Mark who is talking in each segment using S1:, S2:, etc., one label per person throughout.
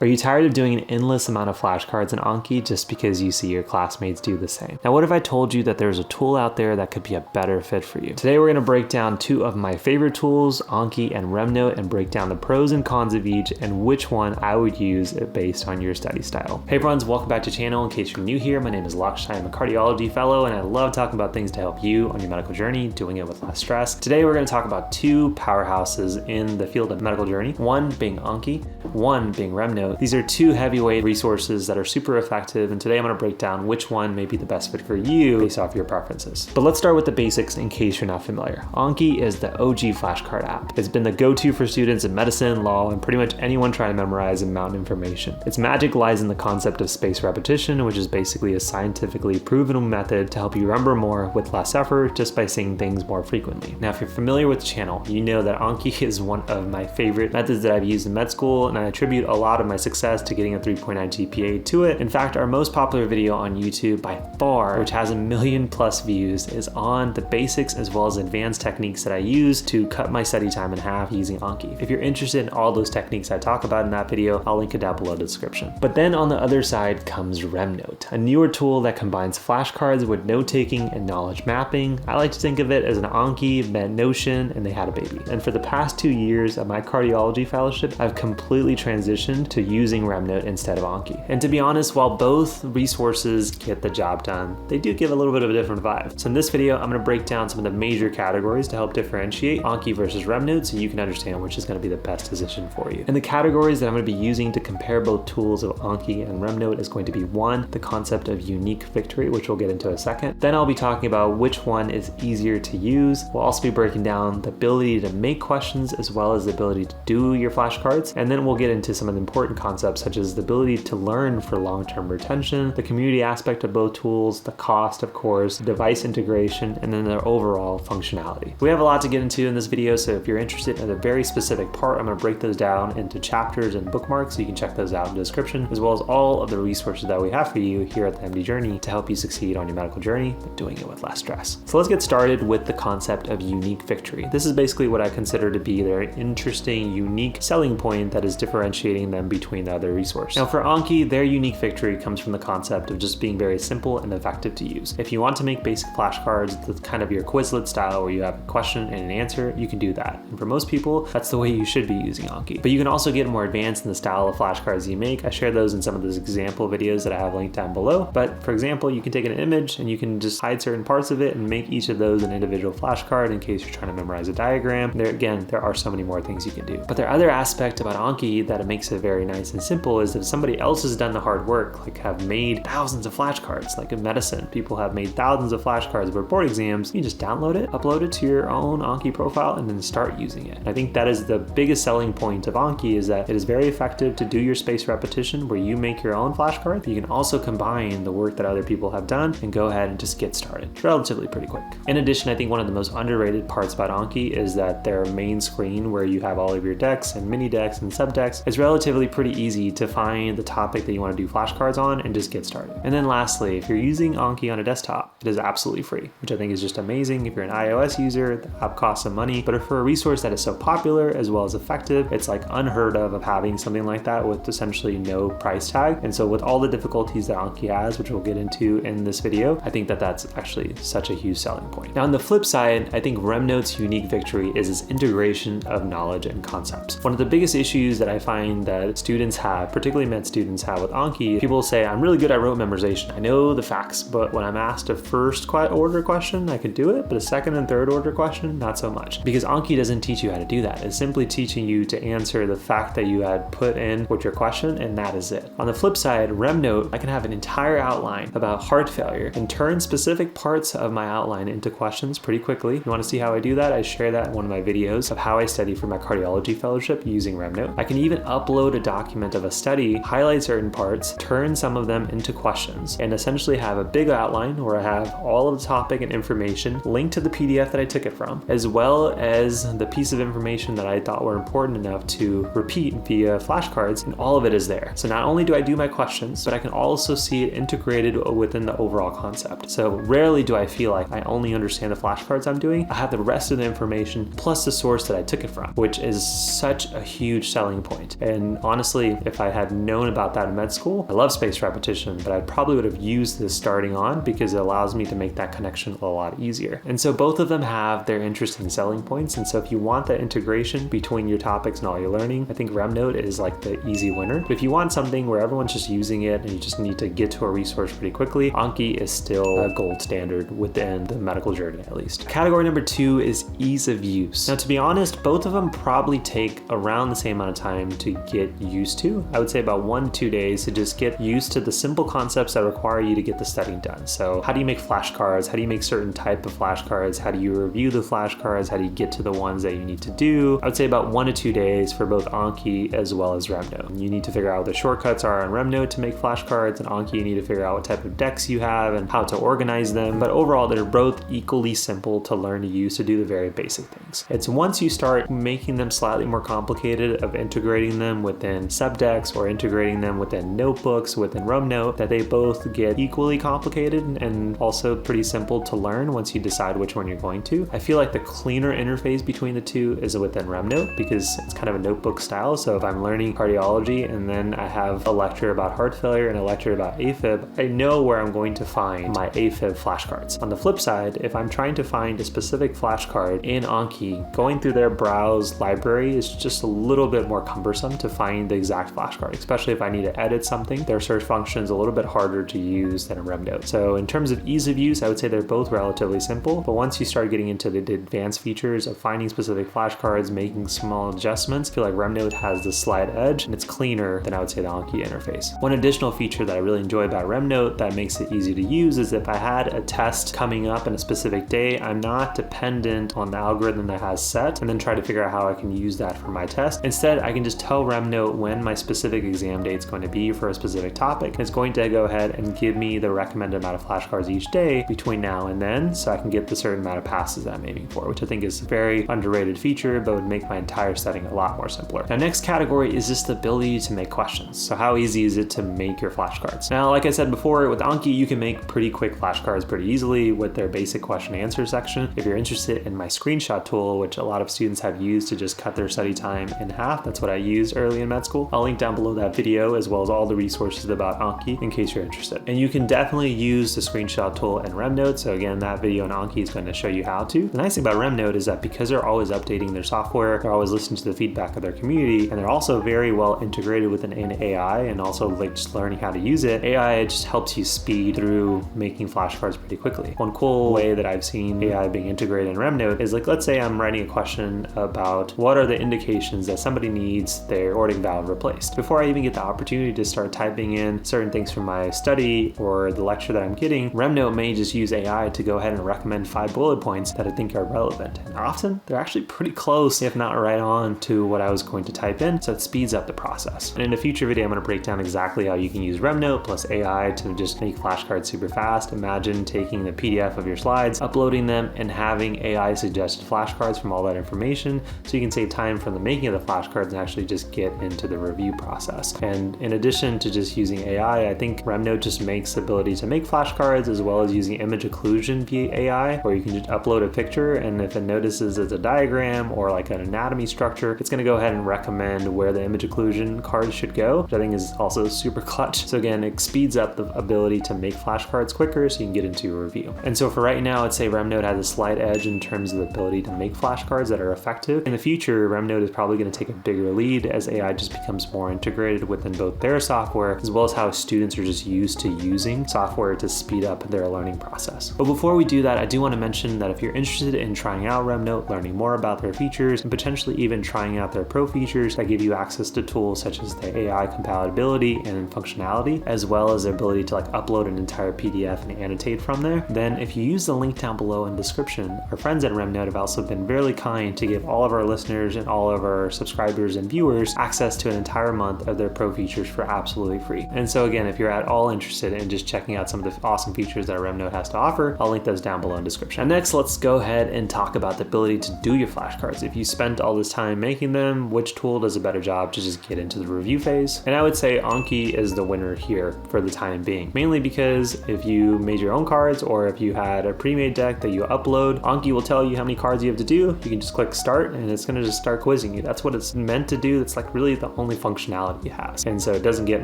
S1: Are you tired of doing an endless amount of flashcards in Anki just because you see your classmates do the same? Now, what if I told you that there's a tool out there that could be a better fit for you? Today, we're gonna break down two of my favorite tools, Anki and RemNote, and break down the pros and cons of each and which one I would use based on your study style. Hey friends, welcome back to the channel. In case you're new here, my name is Lakshya. I'm a cardiology fellow, and I love talking about things to help you on your medical journey, doing it with less stress. Today, we're gonna talk about two powerhouses in the field of medical journey, one being Anki, one being RemNote. These are two heavyweight resources that are super effective, and today I'm gonna break down which one may be the best fit for you based off your preferences. But let's start with the basics in case you're not familiar. Anki is the OG flashcard app. It's been the go-to for students in medicine, law, and pretty much anyone trying to memorize and mountain information. Its magic lies in the concept of spaced repetition, which is basically a scientifically proven method to help you remember more with less effort just by saying things more frequently. Now, if you're familiar with the channel, you know that Anki is one of my favorite methods that I've used in med school, and I attribute a lot of my success to getting a 3.9 GPA to it. In fact, our most popular video on YouTube by far, which has 1 million+ views, is on the basics as well as advanced techniques that I use to cut my study time in half using Anki. If you're interested in all those techniques I talk about in that video, I'll link it down below in the description. But then on the other side comes RemNote, a newer tool that combines flashcards with note-taking and knowledge mapping. I like to think of it as an Anki met Notion and they had a baby. And for the past 2 years of my cardiology fellowship, I've completely transitioned to using RemNote instead of Anki. And to be honest, while both resources get the job done, they do give a little bit of a different vibe. So in this video, I'm gonna break down some of the major categories to help differentiate Anki versus RemNote so you can understand which is gonna be the best decision for you. And the categories that I'm gonna be using to compare both tools of Anki and RemNote is going to be one, the concept of unique victory, which we'll get into in a second. Then I'll be talking about which one is easier to use. We'll also be breaking down the ability to make questions as well as the ability to do your flashcards. And then we'll get into some of the important concepts such as the ability to learn for long-term retention, the community aspect of both tools, the cost, of course, device integration, and then their overall functionality. We have a lot to get into in this video, so if you're interested in a very specific part, I'm gonna break those down into chapters and bookmarks so you can check those out in the description, as well as all of the resources that we have for you here at the MDJourney to help you succeed on your medical journey, but doing it with less stress. So let's get started with the concept of unique victory. This is basically what I consider to be their interesting, unique selling point that is differentiating them between the other resource. Now for Anki, their unique victory comes from the concept of just being very simple and effective to use. If you want to make basic flashcards, that's kind of your Quizlet style where you have a question and an answer, you can do that. And for most people, that's the way you should be using Anki. But you can also get more advanced in the style of flashcards you make. I share those in some of those example videos that I have linked down below. But for example, you can take an image and you can just hide certain parts of it and make each of those an individual flashcard in case you're trying to memorize a diagram. There are so many more things you can do. But the other aspect about Anki that it makes it very nice and simple is that if somebody else has done the hard work, like have made thousands of flashcards, like in medicine, people have made thousands of flashcards for board exams, you just download it, upload it to your own Anki profile, and then start using it. I think that is the biggest selling point of Anki, is that it is very effective to do your spaced repetition where you make your own flashcard, but you can also combine the work that other people have done and go ahead and just get started. It's relatively pretty quick. In addition, I think one of the most underrated parts about Anki is that their main screen where you have all of your decks and mini decks and sub decks is relatively pretty easy to find the topic that you want to do flashcards on and just get started. And then lastly, if you're using Anki on a desktop, it is absolutely free, which I think is just amazing. If you're an iOS user, the app costs some money, but for a resource that is so popular as well as effective, it's like unheard of having something like that with essentially no price tag. And so with all the difficulties that Anki has, which we'll get into in this video, I think that that's actually such a huge selling point. Now on the flip side, I think RemNote's unique victory is its integration of knowledge and concepts. One of the biggest issues that I find that students have, particularly med students have with Anki, people say, I'm really good at rote memorization. I know the facts, but when I'm asked a first order question, I can do it, but a second and third order question, not so much. Because Anki doesn't teach you how to do that. It's simply teaching you to answer the fact that you had put in with your question, and that is it. On the flip side, RemNote, I can have an entire outline about heart failure and turn specific parts of my outline into questions pretty quickly. You want to see how I do that? I share that in one of my videos of how I study for my cardiology fellowship using RemNote. I can even upload a document of a study, highlight certain parts, turn some of them into questions, and essentially have a big outline where I have all of the topic and information linked to the PDF that I took it from, as well as the piece of information that I thought were important enough to repeat via flashcards, and all of it is there. So not only do I do my questions, but I can also see it integrated within the overall concept. So rarely do I feel like I only understand the flashcards I'm doing. I have the rest of the information plus the source that I took it from, which is such a huge selling point. And honestly, honestly, if I had known about that in med school, I love spaced repetition, but I probably would have used this starting on because it allows me to make that connection a lot easier. And so both of them have their interesting selling points. And so if you want that integration between your topics and all your learning, I think RemNote is like the easy winner. But if you want something where everyone's just using it and you just need to get to a resource pretty quickly, Anki is still a gold standard within the medical journey, at least. Category number 2 is ease of use. Now, to be honest, both of them probably take around the same amount of time to get used to. I would say about 1-2 days to just get used to the simple concepts that require you to get the studying done. So how do you make flashcards? How do you make certain type of flashcards? How do you review the flashcards? How do you get to the ones that you need to do? I would say about 1 to 2 days for both Anki as well as RemNote. You need to figure out what the shortcuts are on RemNote to make flashcards, and Anki you need to figure out what type of decks you have and how to organize them. But overall, they're both equally simple to learn to use to do the very basic things. It's once you start making them slightly more complicated of integrating them within subdecks or integrating them within notebooks within RemNote that they both get equally complicated and also pretty simple to learn once you decide which one you're going to. I feel like the cleaner interface between the two is within RemNote because it's kind of a notebook style. So if I'm learning cardiology and then I have a lecture about heart failure and a lecture about AFib, I know where I'm going to find my AFib flashcards. On the flip side, if I'm trying to find a specific flashcard in Anki, going through their browse library is just a little bit more cumbersome to find the exact flashcard, especially if I need to edit something. Their search function is a little bit harder to use than in RemNote. So in terms of ease of use, I would say they're both relatively simple, but once you start getting into the advanced features of finding specific flashcards, making small adjustments, I feel like RemNote has the slight edge and it's cleaner than I would say the Anki interface. One additional feature that I really enjoy about RemNote that makes it easy to use is if I had a test coming up in a specific day, I'm not dependent on the algorithm that has set and then try to figure out how I can use that for my test. Instead, I can just tell RemNote when my specific exam date is going to be for a specific topic. It's going to go ahead and give me the recommended amount of flashcards each day between now and then so I can get the certain amount of passes that I'm aiming for, which I think is a very underrated feature but would make my entire setting a lot more simpler. Now, next category is just the ability to make questions. So how easy is it to make your flashcards? Now, like I said before, with Anki, you can make pretty quick flashcards pretty easily with their basic question and answer section. If you're interested in my screenshot tool, which a lot of students have used to just cut their study time in half, that's what I used early in med school. I'll link down below that video as well as all the resources about Anki in case you're interested. And you can definitely use the screenshot tool in RemNote. So again, that video on Anki is going to show you how to. The nice thing about RemNote is that because they're always updating their software, they're always listening to the feedback of their community, and they're also very well integrated with an AI and also like just learning how to use it. AI just helps you speed through making flashcards pretty quickly. One cool way that I've seen AI being integrated in RemNote is like, let's say I'm writing a question about what are the indications that somebody needs their aortic valve replaced. Before I even get the opportunity to start typing in certain things from my study or the lecture that I'm getting, RemNote may just use AI to go ahead and recommend 5 bullet points that I think are relevant. And often they're actually pretty close, if not right on, to what I was going to type in, so it speeds up the process. And in a future video, I'm going to break down exactly how you can use RemNote plus AI to just make flashcards super fast. Imagine taking the PDF of your slides, uploading them, and having AI suggested flashcards from all that information, so you can save time from the making of the flashcards and actually just get into the review process. And in addition to just using AI, I think RemNote just makes the ability to make flashcards as well as using image occlusion via AI, where you can just upload a picture, and if it notices it's a diagram or like an anatomy structure, it's going to go ahead and recommend where the image occlusion card should go, which I think is also super clutch. So again, it speeds up the ability to make flashcards quicker so you can get into your review. And so for right now, I'd say RemNote has a slight edge in terms of the ability to make flashcards that are effective. In the future, RemNote is probably going to take a bigger lead as AI just becomes more integrated within both their software as well as how students are just used to using software to speed up their learning process. But before we do that, I do want to mention that if you're interested in trying out RemNote, learning more about their features, and potentially even trying out their pro features that give you access to tools such as the AI compatibility and functionality, as well as the ability to like upload an entire PDF and annotate from there, then if you use the link down below in the description, our friends at RemNote have also been very kind to give all of our listeners and all of our subscribers and viewers access to an entire month of their pro features for absolutely free. And so again, if you're at all interested in just checking out some of the awesome features that RemNote has to offer, I'll link those down below in the description. And next, let's go ahead and talk about the ability to do your flashcards. If you spent all this time making them, which tool does a better job to just get into the review phase? And I would say Anki is the winner here for the time being, mainly because if you made your own cards or if you had a pre-made deck that you upload, Anki will tell you how many cards you have to do. You can just click start and it's going to just start quizzing you. That's what it's meant to do. That's like really the only functionality it has. And so it doesn't get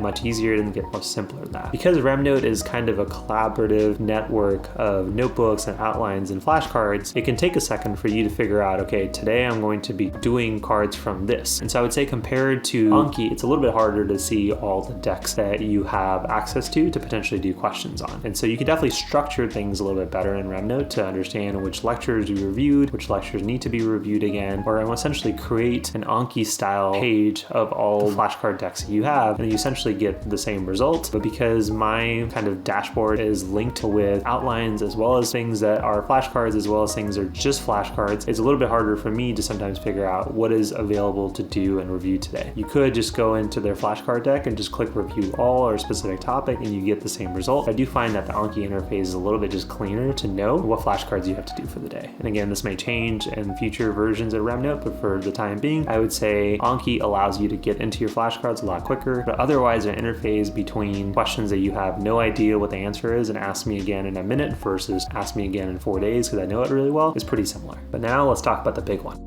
S1: much easier, it doesn't get much simpler than that. Because RemNote is kind of a collaborative network of notebooks and outlines and flashcards, it can take a second for you to figure out, okay, today I'm going to be doing cards from this. And so I would say compared to Anki, it's a little bit harder to see all the decks that you have access to potentially do questions on. And so you can definitely structure things a little bit better in RemNote to understand which lectures you reviewed, which lectures need to be reviewed again, or essentially create an Anki style page of all the flashcard decks that you have, and you essentially get the same result. But because my kind of dashboard is linked with outlines as well as things that are flashcards as well as things that are just flashcards, it's a little bit harder for me to sometimes figure out what is available to do and review today. You could just go into their flashcard deck and just click review all or a specific topic and you get the same result. I do find that the Anki interface is a little bit just cleaner to know what flashcards you have to do for the day. And again, this may change in future versions of RemNote, but for the time being, I would say Anki allows you to get into your flashcards a lot quicker, but otherwise an interface between questions that you have no idea what the answer is and ask me again in a minute versus ask me again in 4 days because I know it really well is pretty similar. But now let's talk about the big one,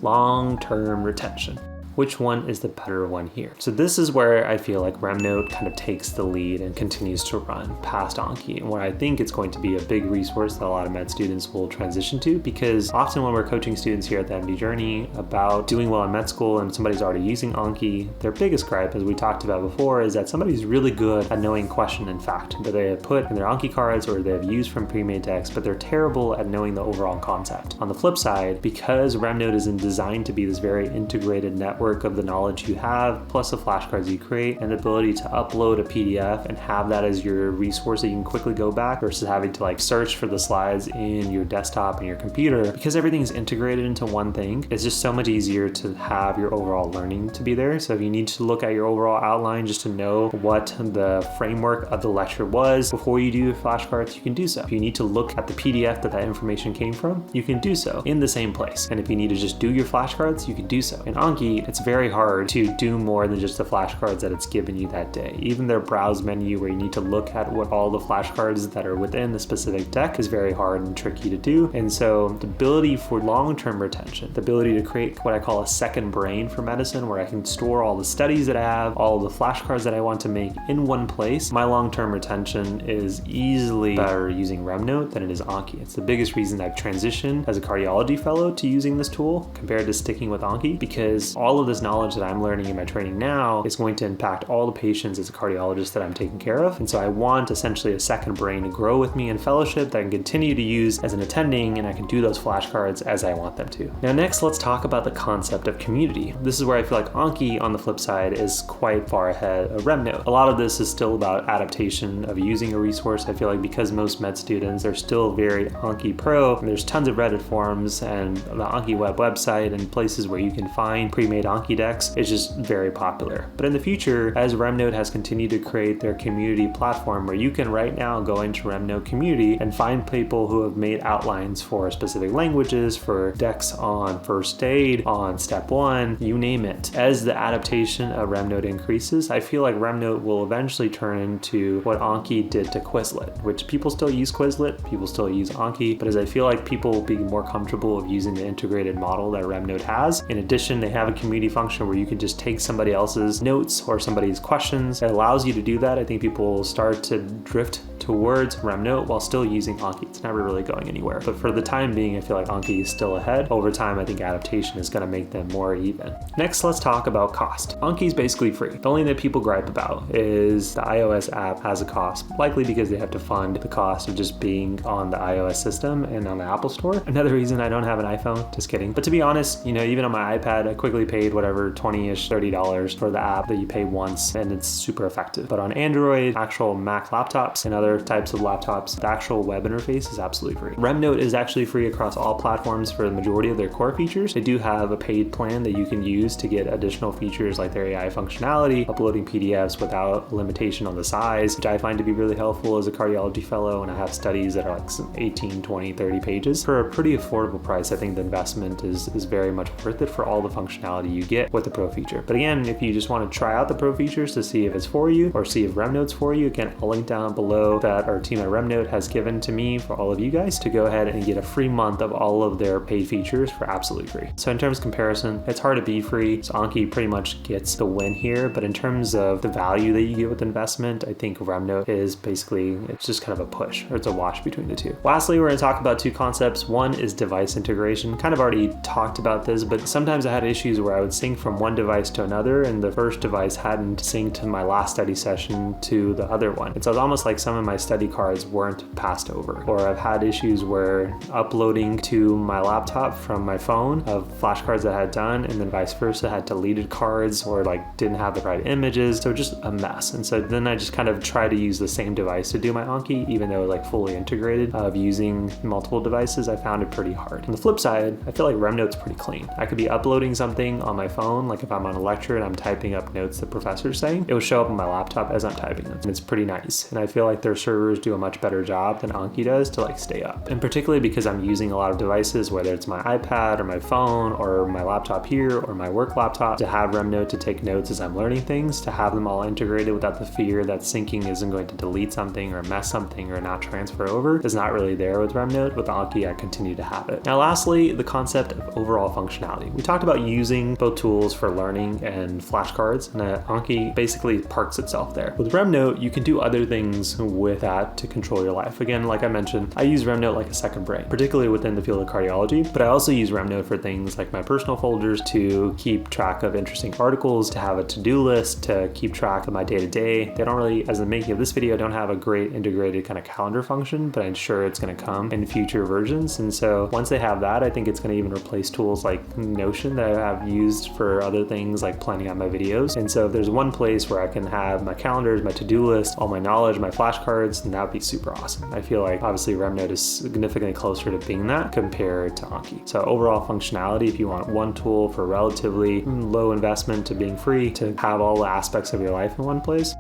S1: long-term retention. Which one is the better one here? So this is where I feel like RemNote kind of takes the lead and continues to run past Anki, and where I think it's going to be a big resource that a lot of med students will transition to, because often when we're coaching students here at the MDJourney about doing well in med school and somebody's already using Anki, their biggest gripe, as we talked about before, is that somebody's really good at knowing question and fact that they have put in their Anki cards or they have used from pre-made decks, but they're terrible at knowing the overall concept. On the flip side, because RemNote isn't designed to be this very integrated network of the knowledge you have, plus the flashcards you create, and the ability to upload a PDF and have that as your resource that you can quickly go back versus having to like search for the slides in your desktop and your computer, because everything's integrated into one thing, it's just so much easier to have your overall learning to be there. So if you need to look at your overall outline just to know what the framework of the lecture was before you do your flashcards, you can do so. If you need to look at the PDF that information came from, you can do so in the same place. And if you need to just do your flashcards, you can do so. In Anki, it's very hard to do more than just the flashcards that it's given you that day. Even their browse menu where you need to look at what all the flashcards that are within the specific deck is very hard and tricky to do. And so the ability for long-term retention, the ability to create what I call a second brain for medicine, where I can store all the studies that I have, all the flashcards that I want to make in one place, my long-term retention is easily better using RemNote than it is Anki. It's the biggest reason I've transitioned as a cardiology fellow to using this tool compared to sticking with Anki, because all of this knowledge that I'm learning in my training now is going to impact all the patients as a cardiologist that I'm taking care of. And so I want essentially a second brain to grow with me in fellowship that I can continue to use as an attending, and I can do those flashcards as I want them to. Now next, let's talk about the concept of community. This is where I feel like Anki, on the flip side, is quite far ahead of RemNote. A lot of this is still about adaptation of using a resource. I feel like because most med students are still very Anki pro, and there's tons of Reddit forums and the Anki website and places where you can find pre-made Anki decks, it's just very popular. But in the future, as RemNote has continued to create their community platform where you can right now go into RemNote community and find people who have made outlines for specific languages, for decks on first aid, on step 1, you name it. As the adaptation of RemNote increases, I feel like RemNote will eventually turn into what Anki did to Quizlet, which people still use Quizlet, people still use Anki, but as I feel like people will be more comfortable of using the integrated model that RemNote has. In addition, they have a community function where you can just take somebody else's notes or somebody's questions. It allows you to do that. I think people will start to drift towards RemNote while still using Anki. It's never really going anywhere. But for the time being, I feel like Anki is still ahead. Over time, I think adaptation is going to make them more even. Next, let's talk about cost. Anki is basically free. The only thing that people gripe about is the iOS app has a cost, likely because they have to fund the cost of just being on the iOS system and on the Apple Store. Another reason I don't have an iPhone, just kidding. But to be honest, even on my iPad, I quickly paid whatever $20-ish, $30 for the app that you pay once, and it's super effective. But on Android, actual Mac laptops, and other types of laptops, the actual web interface is absolutely free. RemNote is actually free across all platforms for the majority of their core features. They do have a paid plan that you can use to get additional features like their AI functionality, uploading PDFs without limitation on the size, which I find to be really helpful as a cardiology fellow, and I have studies that are like 18, 20, 30 pages. For a pretty affordable price, I think the investment is very much worth it for all the functionality you get with the Pro feature. But again, if you just want to try out the Pro features to see if it's for you or see if RemNote's for you, again, I'll link down below that our team at RemNote has given to me for all of you guys to go ahead and get a free month of all of their paid features for absolutely free. So in terms of comparison, it's hard to be free. So Anki pretty much gets the win here, but in terms of the value that you get with investment, I think RemNote is basically, it's just kind of a push, or it's a wash between the two. Lastly, we're gonna talk about two concepts. One is device integration. Kind of already talked about this, but sometimes I had issues where I would sync from one device to another and the first device hadn't synced to my last study session to the other one. And so it's almost like some of my study cards weren't passed over. Or I've had issues where uploading to my laptop from my phone of flashcards that I had done, and then vice versa, had deleted cards or like didn't have the right images. So just a mess. And so then I just kind of try to use the same device to do my Anki, even though like fully integrated. Of using multiple devices, I found it pretty hard. On the flip side, I feel like RemNote's pretty clean. I could be uploading something on my phone, like if I'm on a lecture and I'm typing up notes the professor's saying, it will show up on my laptop as I'm typing them. And it's pretty nice. And I feel like their servers do a much better job than Anki does to like stay up. And particularly because I'm using a lot of devices, whether it's my iPad or my phone or my laptop here or my work laptop, to have RemNote to take notes as I'm learning things, to have them all integrated without the fear that syncing isn't going to delete something or mess something or not transfer over, is not really there with RemNote. With Anki, I continue to have it. Now lastly, the concept of overall functionality. We talked about using both tools for learning and flashcards, and Anki basically parks itself there. With RemNote, you can do other things with that to control your life. Again, like I mentioned, I use RemNote like a second brain, particularly within the field of cardiology, but I also use RemNote for things like my personal folders, to keep track of interesting articles, to have a to-do list, to keep track of my day-to-day. They don't really, as the making of this video, don't have a great integrated kind of calendar function, but I'm sure it's going to come in future versions. And so once they have that, I think it's going to even replace tools like Notion that I have used for other things like planning out my videos. And so if there's one place where I can have my calendars, my to-do list, all my knowledge, my flashcards, then that would be super awesome. I feel like obviously RemNote is significantly closer to being that compared to Anki. So overall functionality, if you want one tool for relatively low investment to being free, to have all the aspects of your life in one place,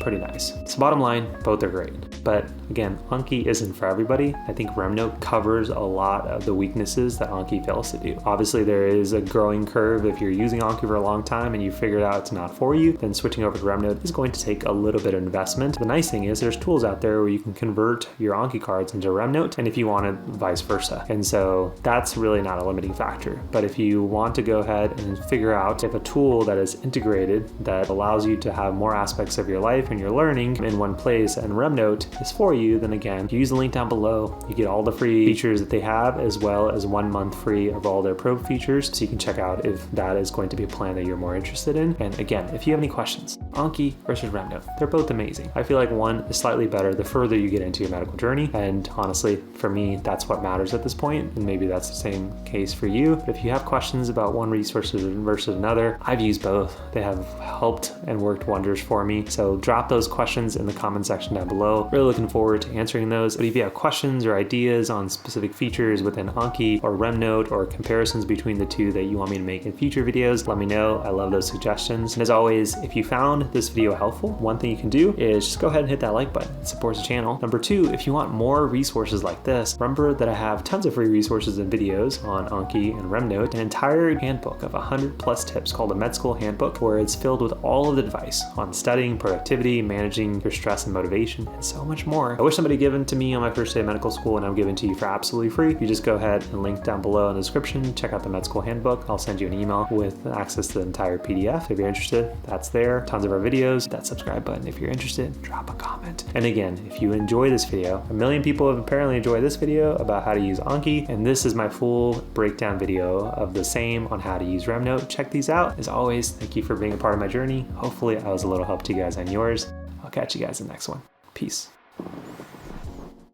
S1: pretty nice. So bottom line, both are great. But again, Anki isn't for everybody. I think RemNote covers a lot of the weaknesses that Anki fails to do. Obviously, there is a growing curve. If you're using Anki for a long time and you figured out it's not for you, then switching over to RemNote is going to take a little bit of investment. The nice thing is there's tools out there where you can convert your Anki cards into RemNote, and if you wanted, vice versa. And so that's really not a limiting factor. But if you want to go ahead and figure out if a tool that is integrated, that allows you to have more aspects of your life and your learning in one place, and RemNote is for you, then again, you use the link down below. You get all the free features that they have, as well as 1 month free of all their pro features, so you can check out if that is going to be a plan that you're more interested in. And again, if you have any questions, Anki versus RemNote, they're both amazing. I feel like one is slightly better the further you get into your medical journey, and honestly, for me, that's what matters at this point, and maybe that's the same case for you. But if you have questions about one resource versus another, I've used both. They have helped and worked wonders for me, so drop those questions in the comment section down below. Really looking forward to answering those. But if you have questions or ideas on specific features within Anki or RemNote, or comparisons between the two that you want me to make in future videos, let me know. I love those suggestions. And as always, if you found this video helpful, one thing you can do is just go ahead and hit that like button. It supports the channel. Number two, if you want more resources like this, remember that I have tons of free resources and videos on Anki and RemNote, an entire handbook of 100+ tips called the Med School Handbook, where it's filled with all of the advice on studying, productivity, managing your stress and motivation, and so much more. I wish somebody had given to me on my first day of medical school, and I'm giving to you for absolutely free. You just go ahead and link down below in the description, check out the Med School Handbook. I'll send you an email with access to the entire PDF. If you're interested, that's there. Tons of our videos. Hit that subscribe button. If you're interested, drop a comment. And again, if you enjoy this video, 1 million people have apparently enjoyed this video about how to use Anki, and this is my full breakdown video of the same on how to use RemNote. Check these out. As always, thank you for being a part of my journey. Hopefully I was a little help to you guys on yours. I'll catch you guys in the next one. Peace.